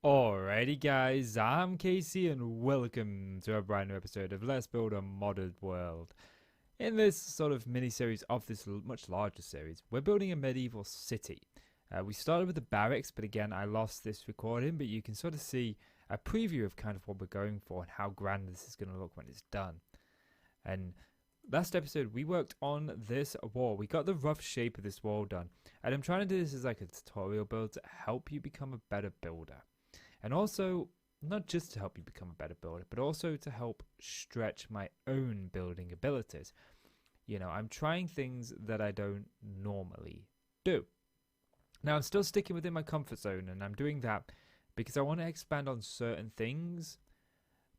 Alrighty guys, I'm Casey and welcome to a brand new episode of Let's Build a Modded World. In this sort of mini-series of this much larger series, we're building a medieval city. We started with the barracks, but again I lost this recording, but you can sort of see a preview of kind of what we're going for and how grand this is going to look when it's done. And last episode we worked on this wall. We got the rough shape of this wall done, and I'm trying to do this as like a tutorial build to help you become a better builder. And also, not just to help you become a better builder, but also to help stretch my own building abilities. You know, I'm trying things that I don't normally do. Now, I'm still sticking within my comfort zone, and I'm doing that because I want to expand on certain things,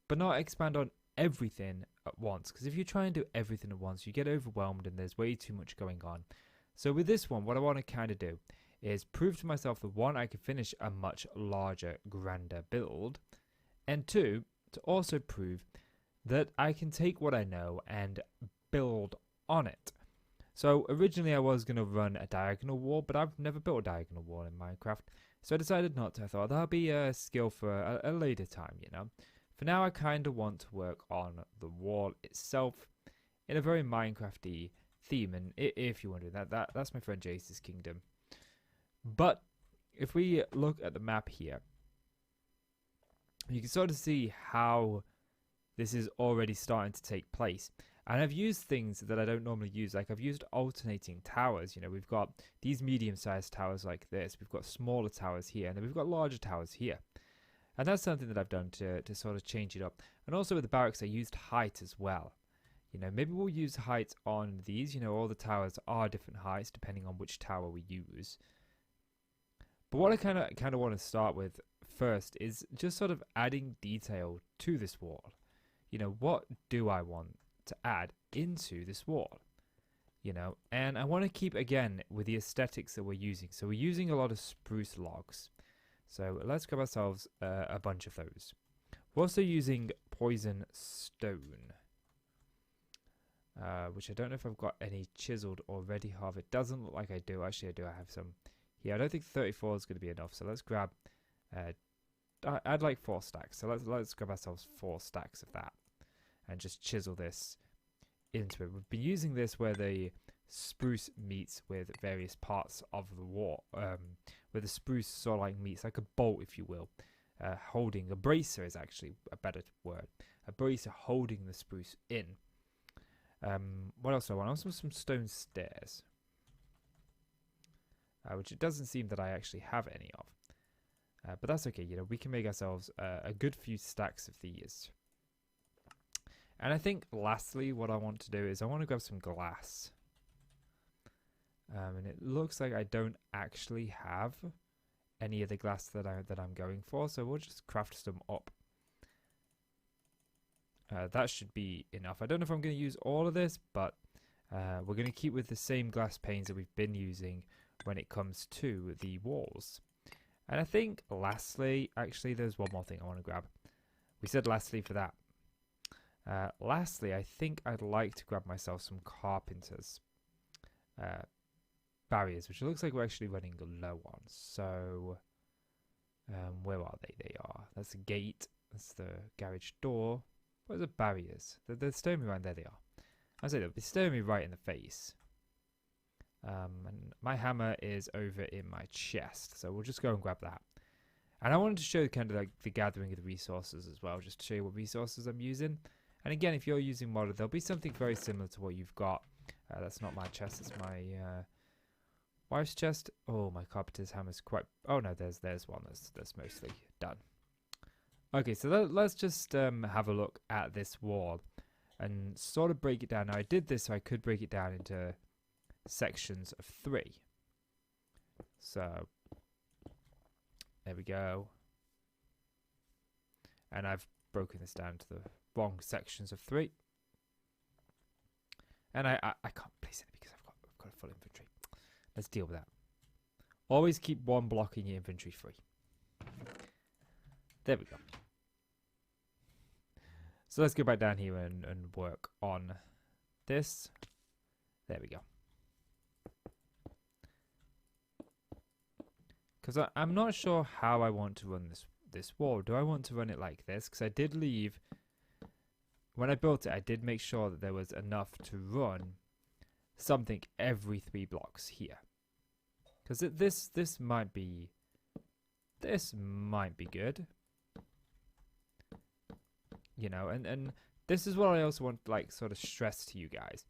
but not expand on everything at once. Because if you try and do everything at once, you get overwhelmed and there's way too much going on. So with this one, what I want to kind of do is prove to myself that one, I can finish a much larger, grander build, and two, to also prove that I can take what I know and build on it. So originally I was going to run a diagonal wall, but I've never built a diagonal wall in Minecraft, so I decided not to. I thought that'll be a skill for a later time, you know. For now, I kind of want to work on the wall itself in a very Minecrafty theme, and if you wonder that's my friend Jace's kingdom. But if we look at the map here, you can sort of see how this is already starting to take place. And I've used things that I don't normally use. Like I've used alternating towers. You know, we've got these medium-sized towers like this. We've got smaller towers here, and then we've got larger towers here. And that's something that I've done to sort of change it up. And also with the barracks, I used height as well. You know, maybe we'll use height on these. You know, all the towers are different heights depending on which tower we use. But what I kind of want to start with first is just sort of adding detail to this wall. You know, what do I want to add into this wall? You know, and I want to keep, again, with the aesthetics that we're using. So we're using a lot of spruce logs. So let's grab ourselves a bunch of those. We're also using poison stone, which I don't know if I've got any chiseled already. However, it doesn't look like I do. Actually, I do. I have some. Yeah, I don't think 34 is going to be enough, so let's grab, I'd like 4 stacks, so let's grab ourselves 4 stacks of that, and just chisel this into it. We've been using this where the spruce meets with various parts of the wall, where the spruce sort of like meets, like a bolt, if you will, holding, a bracer is actually a better word, a bracer holding the spruce in. What else do I want? Also some stone stairs. Which it doesn't seem that I actually have any of. But that's okay, you know, we can make ourselves a good few stacks of these. And I think lastly what I want to do is I want to grab some glass. And it looks like I don't actually have any of the glass that I'm going for, so we'll just craft some up. That should be enough. I don't know if I'm going to use all of this, but we're going to keep with the same glass panes that we've been using when it comes to the walls. And I think lastly, actually there's one more thing I want to grab. We said lastly for that. Lastly, I think I'd like to grab myself some carpenter's barriers, which it looks like we're actually running low on. So where are they? They are. That's the gate. That's the garage door. What are the barriers? They're staring me right there. They are. I say they'll be staring me right in the face. And my hammer is over in my chest, so we'll just go and grab that. And I wanted to show kind of like the gathering of the resources as well, just to show you what resources I'm using. And again, if you're using modded, there'll be something very similar to what you've got. That's not my chest, it's my wife's chest. Oh, my carpenter's hammer's quite... Oh no, there's one that's mostly done. Okay, so let's just have a look at this wall and sort of break it down. Now I did this so I could break it down into sections of 3. So there we go. And I've broken this down to the wrong sections of 3. And I can't place it because I've got a full inventory. Let's deal with that. Always keep one block in your inventory free. There we go. So let's go back down here and work on this. There we go. Because I'm not sure how I want to run this wall? Do I want to run it like this? Because I did leave, when I built it, I did make sure that there was enough to run something every 3 blocks here. Because this might be good. You know, and this is what I also want to like sort of stress to you guys.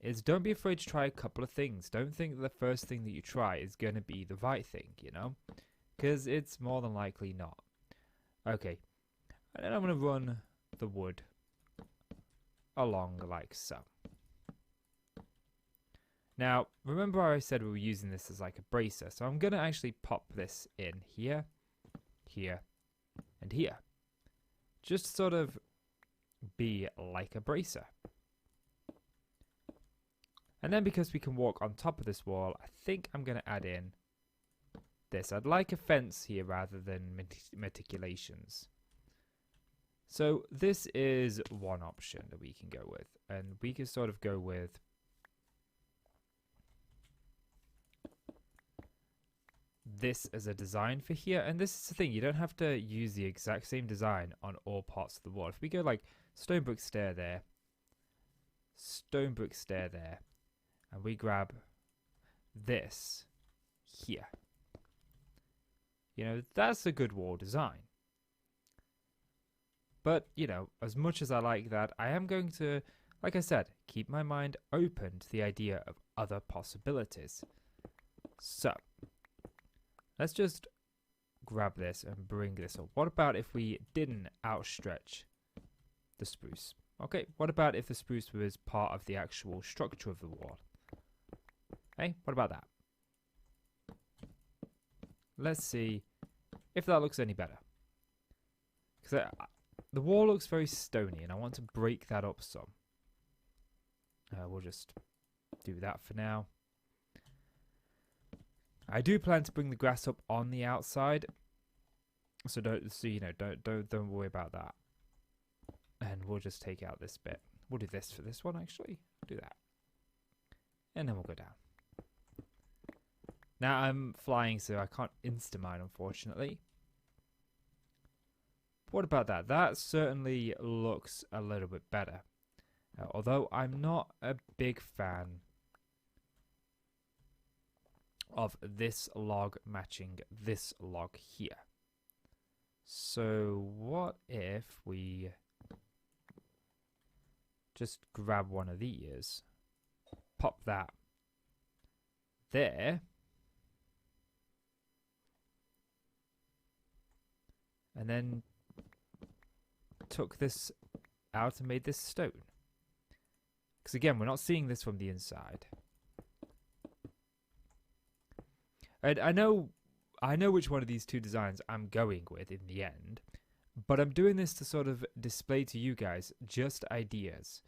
Is don't be afraid to try a couple of things. Don't think that the first thing that you try is going to be the right thing, you know? Because it's more than likely not. Okay. And then I'm going to run the wood along like so. Now, remember I said we were using this as like a bracer. So I'm going to actually pop this in here, here, and here. Just sort of be like a bracer. And then because we can walk on top of this wall, I think I'm going to add in this. I'd like a fence here rather than meticulations. So this is one option that we can go with. And we can sort of go with this as a design for here. And this is the thing, you don't have to use the exact same design on all parts of the wall. If we go like stone brick stair there, stone brick stair there, and we grab this here. You know, that's a good wall design. But, you know, as much as I like that, I am going to, like I said, keep my mind open to the idea of other possibilities. So, let's just grab this and bring this up. What about if we didn't outstretch the spruce? Okay, what about if the spruce was part of the actual structure of the wall? Hey, what about that? Let's see if that looks any better. Because the wall looks very stony and I want to break that up some. We'll just do that for now. I do plan to bring the grass up on the outside. So don't worry about that. And we'll just take out this bit. We'll do this for this one actually. Do that. And then we'll go down. Now I'm flying, so I can't insta-mine, unfortunately. What about that? That certainly looks a little bit better. Although I'm not a big fan of this log matching this log here. So what if we just grab one of these, pop that there, and then took this out and made this stone. Because again, we're not seeing this from the inside. And I know which one of these two designs I'm going with in the end, but I'm doing this to sort of display to you guys just ideas.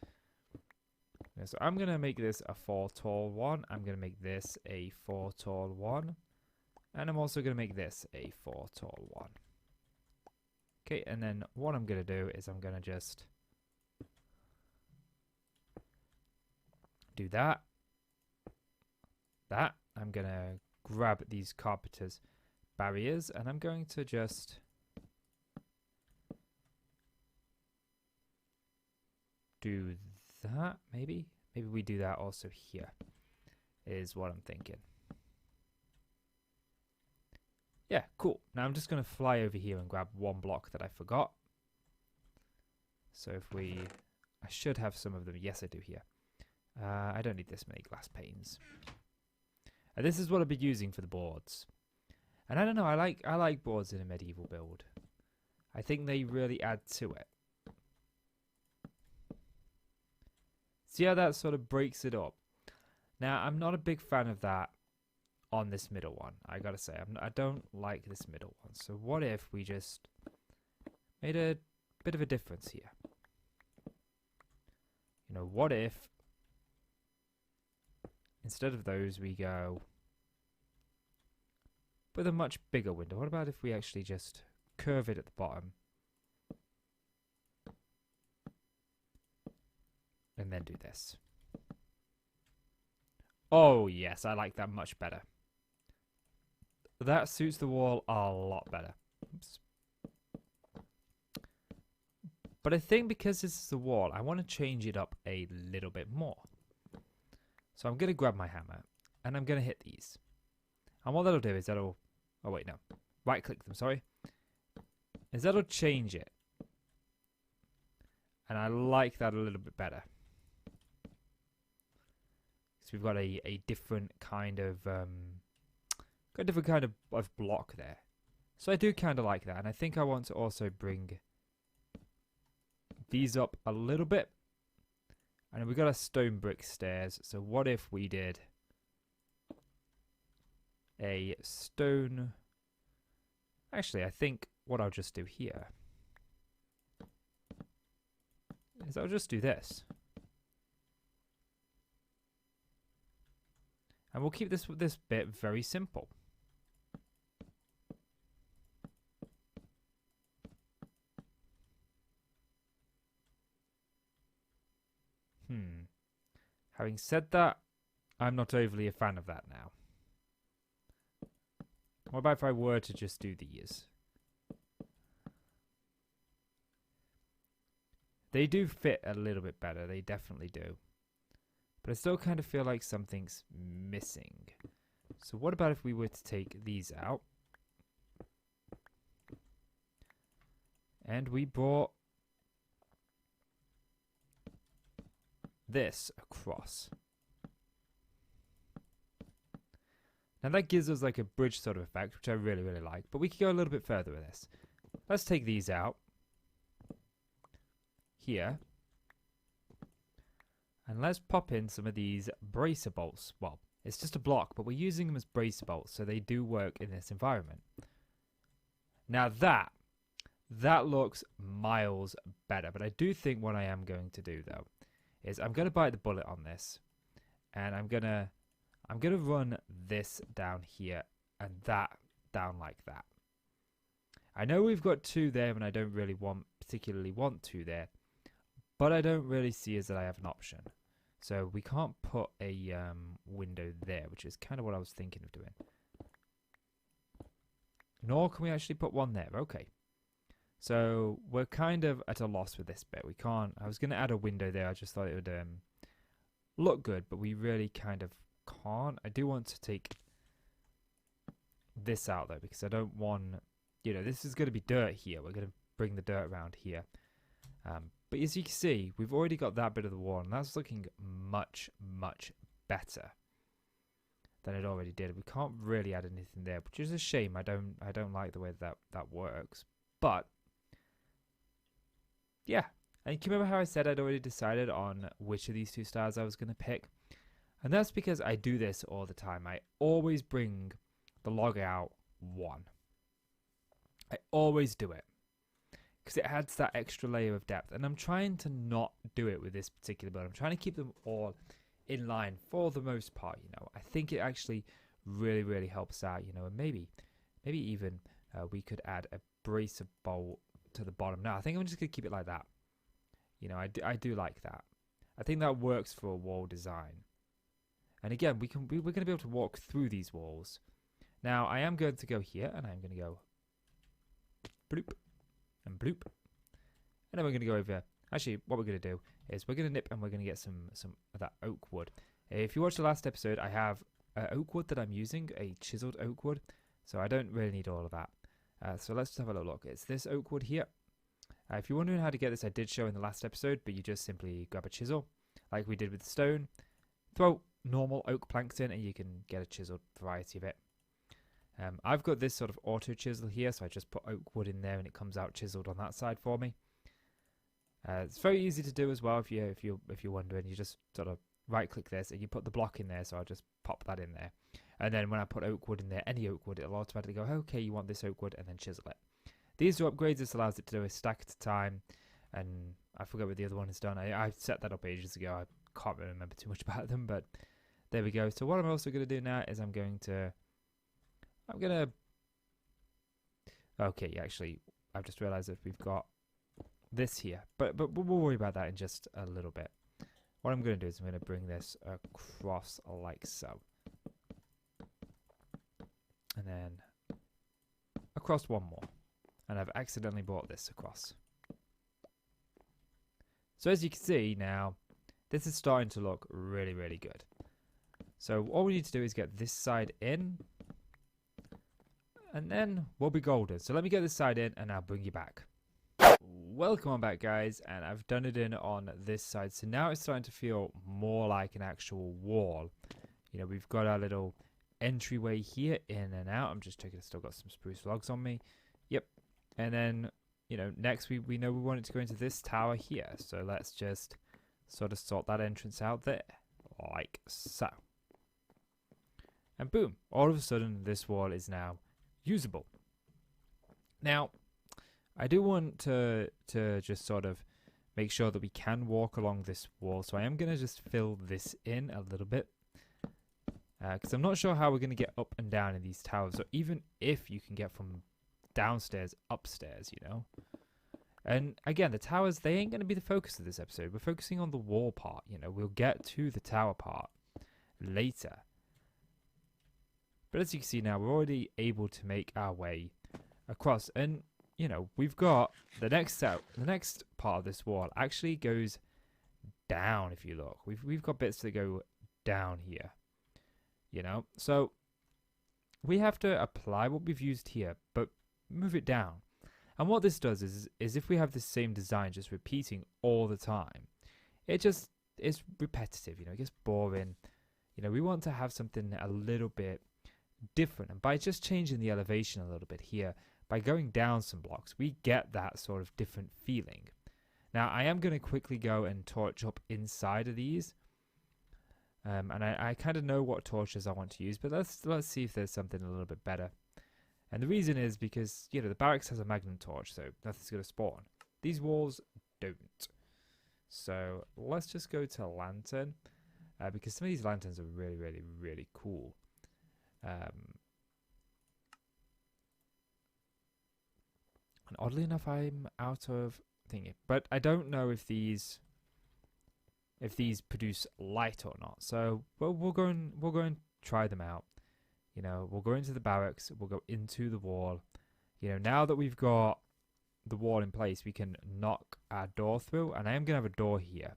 Okay, so I'm going to make this a 4 tall one. I'm going to make this a 4 tall one. And I'm also going to make this a 4 tall one. Okay, and then what I'm going to do is I'm going to just do that. I'm going to grab these carpenter's barriers and I'm going to just do that, maybe we do that also here is what I'm thinking. Yeah, cool. Now I'm just going to fly over here and grab one block that I forgot. So if I should have some of them. Yes, I do here. I don't need this many glass panes. And this is what I'll be using for the boards. And I don't know, I like boards in a medieval build. I think they really add to it. See how that sort of breaks it up? Now, I'm not a big fan of that on this middle one. I gotta say, I don't like this middle one. So what if we just made a bit of a difference here? You know, what if instead of those we go with a much bigger window? What about if we actually just curve it at the bottom and then do this? Oh yes, I like that much better. That suits the wall a lot better. Oops. But I think because this is the wall, I want to change it up a little bit more. So I'm going to grab my hammer and I'm going to hit these. And what that'll do is that'll... Oh, wait, no. Right-click them, sorry. Is that'll change it. And I like that a little bit better. So we've got a different kind of... of block there. So I do kind of like that. And I think I want to also bring these up a little bit. And then we've got a stone brick stairs. So what if we did a stone... Actually, I think what I'll just do here is I'll just do this. And we'll keep this bit very simple. Having said that, I'm not overly a fan of that now. What about if I were to just do these? They do fit a little bit better, they definitely do. But I still kind of feel like something's missing. So what about if we were to take these out? And we brought this across. Now that gives us like a bridge sort of effect, which I really, really like. But we could go a little bit further with this. Let's take these out. Here. And let's pop in some of these bracer bolts. Well, it's just a block, but we're using them as bracer bolts, so they do work in this environment. Now that looks miles better. But I do think what I am going to do, though, is I'm going to bite the bullet on this. And I'm going to run this down here and that down like that. I know we've got two there and I don't really particularly want two there, but I don't really see as that I have an option. So we can't put a window there, which is kind of what I was thinking of doing. Nor can we actually put one there. Okay. So we're kind of at a loss with this bit. We can't. I was going to add a window there. I just thought it would look good, but we really kind of can't. I do want to take this out though, because I don't want, this is going to be dirt here. We're going to bring the dirt around here. But as you can see, we've already got that bit of the wall, and that's looking much, much better than it already did. We can't really add anything there, which is a shame. I don't like the way that works. But yeah, and can you remember how I said I'd already decided on which of these two styles I was going to pick? And that's because I do this all the time. I always bring the log out one. I always do it. Because it adds that extra layer of depth. And I'm trying to not do it with this particular build. I'm trying to keep them all in line for the most part, I think it actually really, really helps out, and maybe even we could add a bracer bolt to the bottom. No, I think I'm just going to keep it like that. I do like that. I think that works for a wall design. And again, we're going to be able to walk through these walls. Now, I am going to go here, and I'm going to go bloop and bloop. And then we're going to go over. Actually, what we're going to do is we're going to nip and we're going to get some of that oak wood. If you watched the last episode, I have oak wood that I'm using, a chiseled oak wood. So I don't really need all of that. So let's just have a little look. It's this oak wood here. If you're wondering how to get this, I did show in the last episode, but you just simply grab a chisel, like we did with the stone, throw normal oak planks in, and you can get a chiseled variety of it. I've got this sort of auto chisel here, so I just put oak wood in there, and it comes out chiseled on that side for me. It's very easy to do as well. If you're wondering, you just sort of right click this, and you put the block in there. So I'll just pop that in there, and then when I put oak wood in there, any oak wood, it'll automatically go, okay, you want this oak wood, and then chisel it. These are upgrades. This allows it to do a stack at a time, and I forget what the other one is done. I set that up ages ago. I can't really remember too much about them, but there we go. So what I'm also going to do now is I'm going to okay, actually, I've just realized that we've got this here, but we'll worry about that in just a little bit. What I'm going to do is I'm going to bring this across like so, and then across one more, and I've accidentally brought this across. So as you can see now, this is starting to look really, really good. So all we need to do is get this side in, and then we'll be golden. So let me get this side in and I'll bring you back. Welcome on back, guys, and I've done it in on this side. So now it's starting to feel more like an actual wall. You know, we've got our little entryway here, in and out. I'm just checking, I've still got some spruce logs on me. Yep. And then, you know, next we know we want it to go into this tower here. So let's just sort of sort that entrance out there, like so. And boom, all of a sudden this wall is now usable. Now, I do want to just sort of make sure that we can walk along this wall. So I am going to just fill this in a little bit. Because I'm not sure how we're going to get up and down in these towers. So even if you can get from downstairs upstairs, you know. And again, the towers, they ain't going to be the focus of this episode. We're focusing on the wall part, you know. We'll get to the tower part later. But as you can see now, we're already able to make our way across. And, you know, we've got the next part of this wall actually goes down, if you look. We've got bits that go down here, you know. So we have to apply what we've used here, but move it down. And what this does is if we have the same design just repeating all the time, it's repetitive, you know, it gets boring. You know, we want to have something a little bit different. And by just changing the elevation a little bit here, by going down some blocks, we get that sort of different feeling. Now, I am going to quickly go and torch up inside of these. And I kind of know what torches I want to use, but let's see if there's something a little bit better. And the reason is because, you know, the barracks has a magnum torch, so nothing's going to spawn. These walls don't. So let's just go to lantern, because some of these lanterns are really, really, really cool. And oddly enough, I'm out of thingy, but I don't know if these produce light or not. So we'll go and try them out. You know, we'll go into the barracks, we'll go into the wall. You know, now that we've got the wall in place, we can knock our door through, and I am going to have a door here.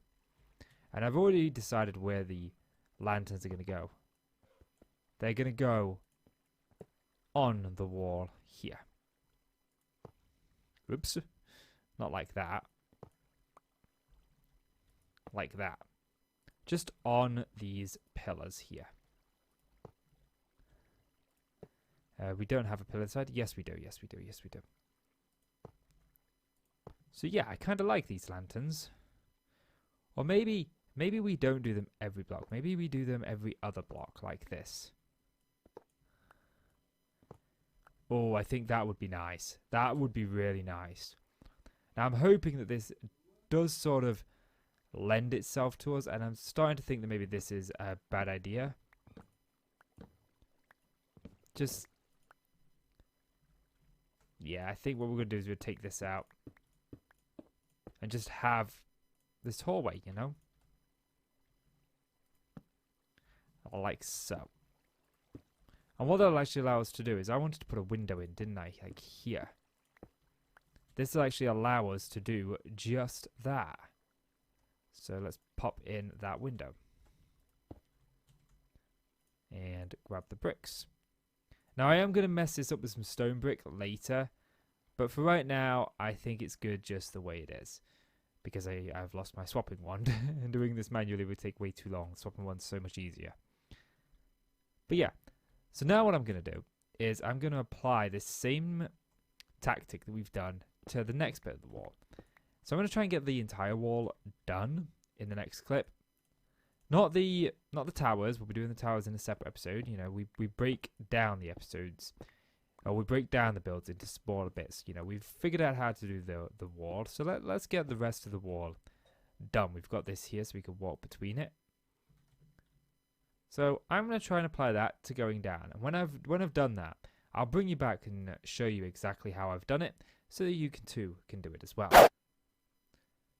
And I've already decided where the lanterns are going to go. They're going to go on the wall here. Oops. Not like that. Like that. Just on these pillars here. We don't have a pillar side. Yes, we do. Yes, we do. Yes, we do. So yeah, I kind of like these lanterns. Or maybe we don't do them every block. Maybe we do them every other block like this. Oh, I think that would be nice. That would be really nice. Now, I'm hoping that this does sort of lend itself to us, and I'm starting to think that maybe this is a bad idea. Yeah, I think what we're going to do is we'll take this out and just have this hallway, you know? Like so. And what that'll actually allow us to do is, I wanted to put a window in, didn't I? Like here. This will actually allow us to do just that. So let's pop in that window. And grab the bricks. Now, I am going to mess this up with some stone brick later. But for right now, I think it's good just the way it is. Because I've lost my swapping wand. And doing this manually would take way too long. Swapping one's so much easier. But yeah. So now what I'm going to do is I'm going to apply this same tactic that we've done to the next bit of the wall. So I'm going to try and get the entire wall done in the next clip. Not the towers. We'll be doing the towers in a separate episode. You know, we break down the episodes, or we break down the builds into smaller bits. You know, we've figured out how to do the wall. So let's get the rest of the wall done. We've got this here, so we can walk between it. So I'm going to try and apply that to going down. And when I've done that, I'll bring you back and show you exactly how I've done it, so that you can do it as well.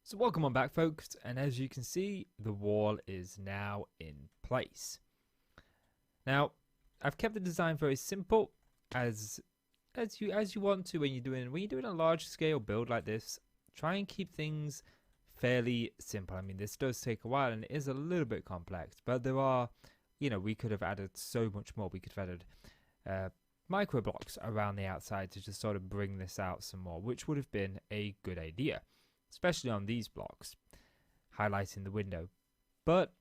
So welcome on back, folks, and as you can see, the wall is now in place. Now, I've kept the design very simple, as you want to when you're doing a large scale build like this. Try and keep things fairly simple. I mean, this does take a while and it is a little bit complex, but there are, we could have added so much more. We could have added micro blocks around the outside to just sort of bring this out some more, which would have been a good idea, especially on these blocks, highlighting the window. But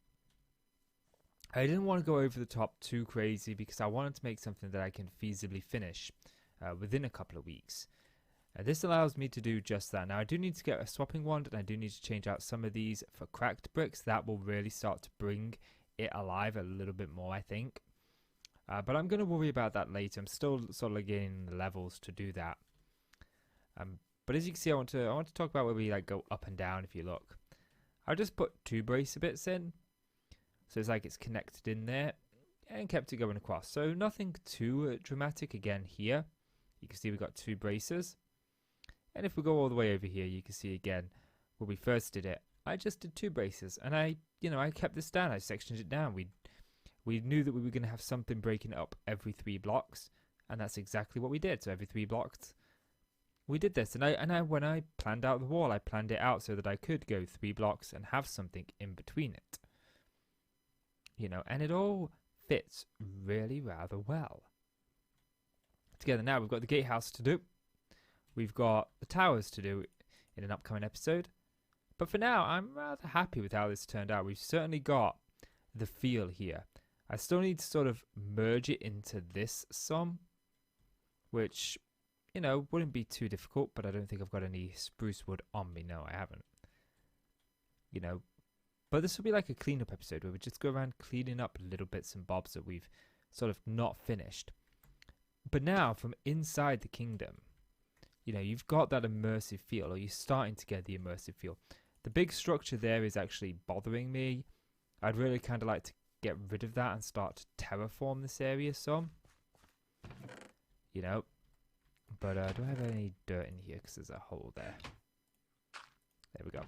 I didn't want to go over the top too crazy because I wanted to make something that I can feasibly finish within a couple of weeks. This allows me to do just that. Now I do need to get a swapping wand, and I do need to change out some of these for cracked bricks. That will really start to bring it alive a little bit more, I think. But I'm going to worry about that later. I'm still sort of getting the levels to do that. But as you can see, I want to talk about where we like go up and down. If you look, I'll just put 2 bracer bits in, so it's like it's connected in there, and kept it going across. So nothing too dramatic. Again, here you can see we've got 2 bracers. And if we go all the way over here, you can see again when we first did it, I just did 2 braces, and I kept this down. I sectioned it down. We knew that we were going to have something breaking it up every 3 blocks, and that's exactly what we did. So every 3 blocks, we did this. And when I planned out the wall, I planned it out so that I could go 3 blocks and have something in between it. And it all fits really rather well together. Now we've got the gatehouse to do. We've got the towers to do in an upcoming episode. But for now, I'm rather happy with how this turned out. We've certainly got the feel here. I still need to sort of merge it into this some, which, wouldn't be too difficult, but I don't think I've got any spruce wood on me. No, I haven't. But this will be like a cleanup episode where we just go around cleaning up little bits and bobs that we've sort of not finished. But now, from inside the kingdom, you've got that immersive feel, or you're starting to get the immersive feel. The big structure there is actually bothering me. I'd really kind of like to get rid of that and start to terraform this area some. But do I have any dirt in here? Because there's a hole there. There we go.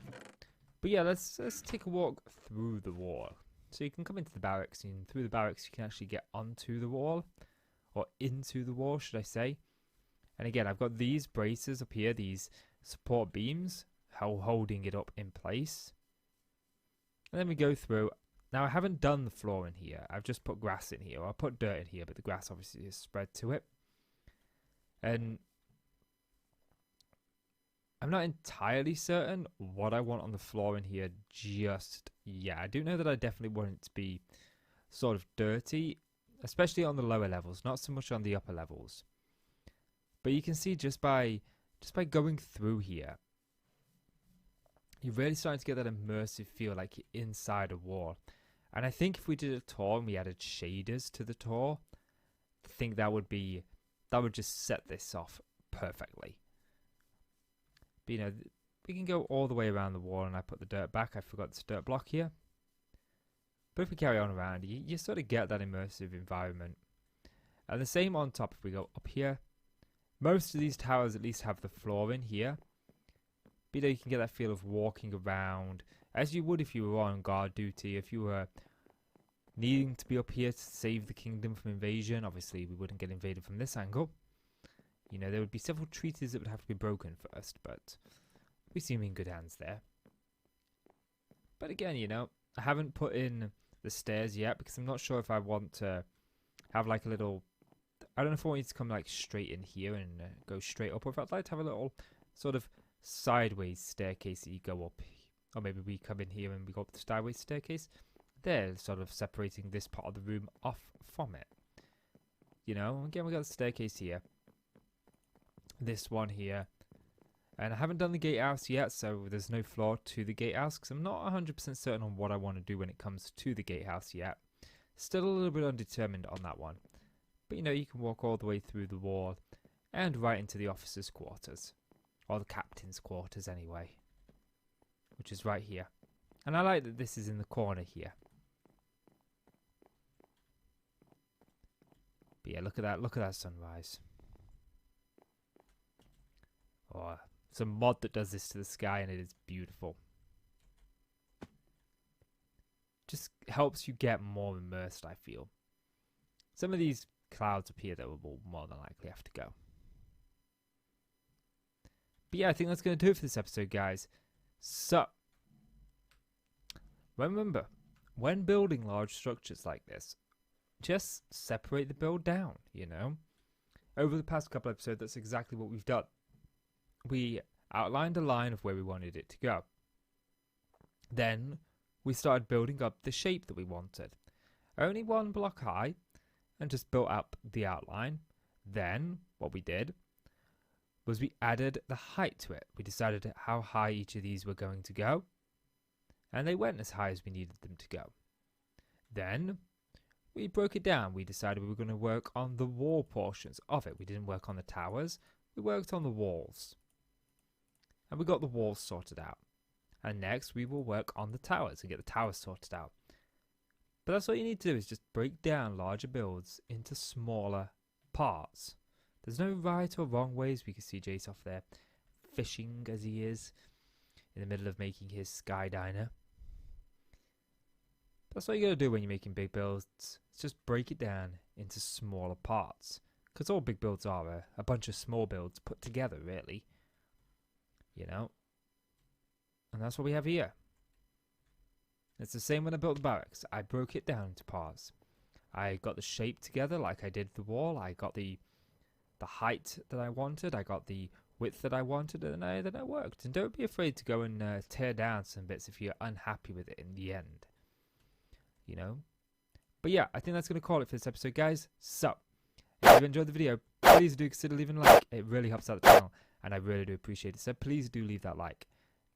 But yeah, let's take a walk through the wall. So you can come into the barracks, and through the barracks you can actually get onto the wall, or into the wall, should I say. And again, I've got these braces up here, these support beams, holding it up in place. And then we go through. Now, I haven't done the floor in here. I've just put grass in here. Or I put dirt in here, but the grass obviously is spread to it. And I'm not entirely certain what I want on the floor in here just yet. I do know that I definitely want it to be sort of dirty, especially on the lower levels, not so much on the upper levels. But you can see just by going through here, you're really starting to get that immersive feel like you're inside a wall. And I think if we did a tour and we added shaders to the tour, I think that would just set this off perfectly. But we can go all the way around the wall, and I put the dirt back. I forgot this dirt block here. But if we carry on around, you sort of get that immersive environment. And the same on top if we go up here. Most of these towers at least have the floor in here. But you can get that feel of walking around as you would if you were on guard duty, if you were needing to be up here to save the kingdom from invasion. Obviously, we wouldn't get invaded from this angle. There would be several treaties that would have to be broken first, but we seem in good hands there. But again, I haven't put in the stairs yet because I'm not sure if I want to have like a little... I don't know if I want it to come like straight in here and go straight up, or if I'd like to have a little sort of sideways staircase that you go up. Or maybe we come in here and we go up the sideways staircase. They're sort of separating this part of the room off from it. Again, we got the staircase here. This one here. And I haven't done the gatehouse yet, so there's no floor to the gatehouse because I'm not 100% certain on what I want to do when it comes to the gatehouse yet. Still a little bit undetermined on that one. But you can walk all the way through the wall and right into the officers' quarters. Or the captain's quarters anyway. Which is right here. And I like that this is in the corner here. But yeah, look at that sunrise. Oh, it's a mod that does this to the sky and it is beautiful. Just helps you get more immersed, I feel. Some of these clouds up here that will more than likely have to go. But yeah, I think that's going to do it for this episode, guys. So, Remember, when building large structures like this, just separate the build down, you know? Over the past couple episodes, that's exactly what we've done. We outlined a line of where we wanted it to go. Then we started building up the shape that we wanted. Only one block high, and just built up the outline. Then what we did was we added the height to it. We decided how high each of these were going to go, and they went as high as we needed them to go. Then we broke it down. We decided we were going to work on the wall portions of it. We didn't work on the towers, we worked on the walls. And we got the walls sorted out. And next we will work on the towers and get the towers sorted out. But that's what you need to do, is just break down larger builds into smaller parts. There's no right or wrong ways. We can see Jace off there fishing as he is in the middle of making his sky diner. That's what you gotta do when you're making big builds. It's just break it down into smaller parts. Because all big builds are a bunch of small builds put together, really. You know? And that's what we have here. It's the same when I built the barracks. I broke it down into parts. I got the shape together like I did the wall. I got the height that I wanted. I got the width that I wanted, and then it worked. And don't be afraid to go and tear down some bits if you're unhappy with it in the end. You know? But yeah, I think that's going to call it for this episode, guys. So, if you've enjoyed the video, please do consider leaving a like. It really helps out the channel, and I really do appreciate it. So please do leave that like.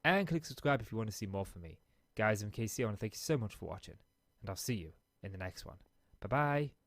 And click subscribe if you want to see more from me. Guys, I'm KC. I want to thank you so much for watching, and I'll see you in the next one. Bye-bye.